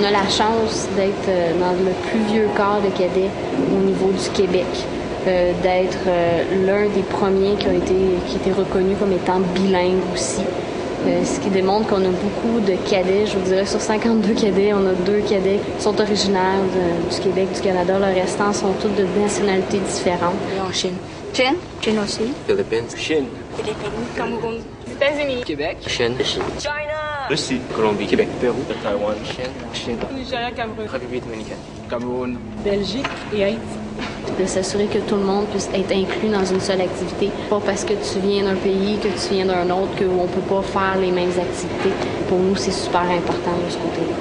On a la chance d'être dans le plus vieux corps de cadets au niveau du Québec, d'être l'un des premiers qui était reconnu comme étant bilingue aussi. Ce qui démontre qu'on a beaucoup de cadets. Je vous dirais, sur 52 cadets, on a 2 cadets qui sont originaires du Québec, du Canada. Le restant sont tous de nationalités différentes. En Chine. Chine? Chine aussi. Philippines. Chine. Philippines. Cameroun. États-Unis. Québec. Chine. China. Russie. Colombie. Québec. Pérou. Taïwan. Chine. Nigeria, Cameroun. République dominicaine. Cameroun. Belgique et Haïti. De s'assurer que tout le monde puisse être inclus dans une seule activité. Pas parce que tu viens d'un pays, que tu viens d'un autre, qu'on ne peut pas faire les mêmes activités. Pour nous, c'est super important de ce côté-là.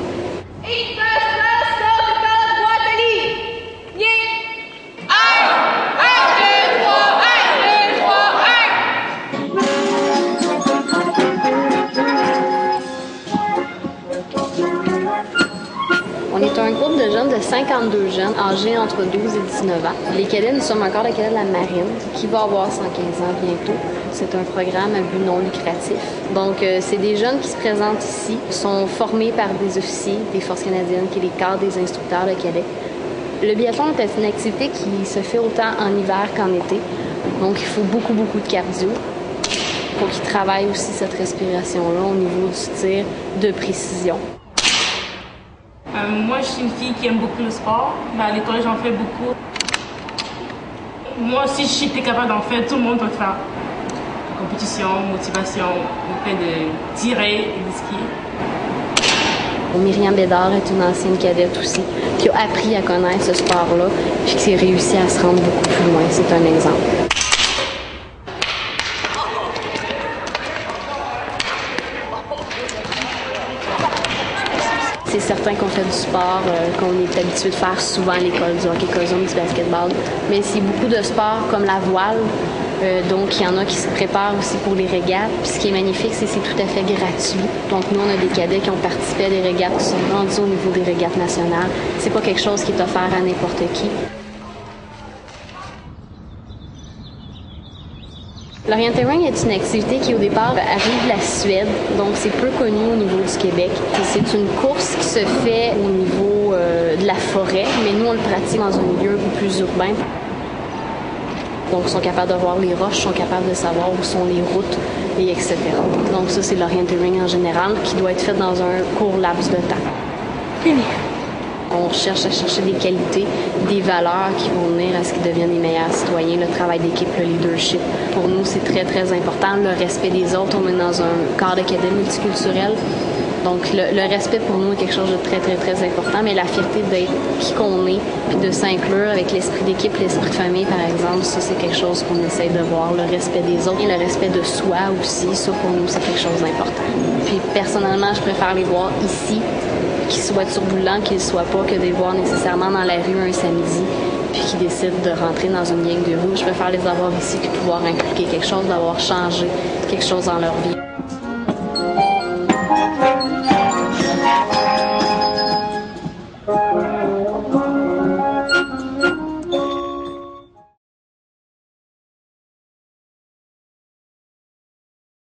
On est un groupe de jeunes, de 52 jeunes, âgés entre 12 et 19 ans. Les cadets, nous sommes un corps de cadets de la marine qui va avoir 115 ans bientôt. C'est un programme à but non lucratif. Donc, c'est des jeunes qui se présentent ici, sont formés par des officiers des Forces canadiennes, qui sont les cadres des instructeurs de cadets. Le biathlon est une activité qui se fait autant en hiver qu'en été. Donc, il faut beaucoup de cardio. Il faut qu'ils travaillent aussi cette respiration-là au niveau du tir de précision. Moi, je suis une fille qui aime beaucoup le sport. À l'école, j'en fais beaucoup. Moi aussi, si j'étais capable d'en faire, tout le monde peut le faire. Compétition, motivation, le fait de tirer et de skier. Myriam Bédard est une ancienne cadette aussi, qui a appris à connaître ce sport-là, puis qui a réussi à se rendre beaucoup plus loin. C'est un exemple. C'est certain qu'on fait du sport, qu'on est habitué de faire souvent à l'école, du hockey cosum, du basketball. Mais c'est beaucoup de sports comme la voile. Donc, il y en a qui se préparent aussi pour les régates. Puis ce qui est magnifique, c'est que c'est tout à fait gratuit. Donc, nous, on a des cadets qui ont participé à des régates, qui sont rendus au niveau des régates nationales. C'est pas quelque chose qui est offert à n'importe qui. L'orienteering est une activité qui, au départ, arrive de la Suède, donc c'est peu connu au niveau du Québec. C'est une course qui se fait au niveau de la forêt, mais nous, on le pratique dans un milieu un peu plus urbain. Donc, ils sont capables de voir les roches, ils sont capables de savoir où sont les routes, et etc. Donc, ça, c'est l'orienteering en général, qui doit être fait dans un court laps de temps. On cherche à chercher des qualités, des valeurs qui vont venir à ce qu'ils deviennent les meilleurs citoyens, le travail d'équipe, le leadership. Pour nous, c'est très important. Le respect des autres, on est dans un corps de cadets multiculturel. Donc, le respect pour nous est quelque chose de très important, mais la fierté d'être qui qu'on est, puis de s'inclure avec l'esprit d'équipe, l'esprit de famille, par exemple, ça, c'est quelque chose qu'on essaie de voir. Le respect des autres et le respect de soi aussi, ça, pour nous, c'est quelque chose d'important. Puis, personnellement, je préfère les voir ici, qu'ils soient turbulents, qu'ils ne soient pas, que de les voir nécessairement dans la rue un samedi, puis qu'ils décident de rentrer dans une gang de rue. Je préfère les avoir ici que pouvoir inculquer quelque chose, d'avoir changé quelque chose dans leur vie.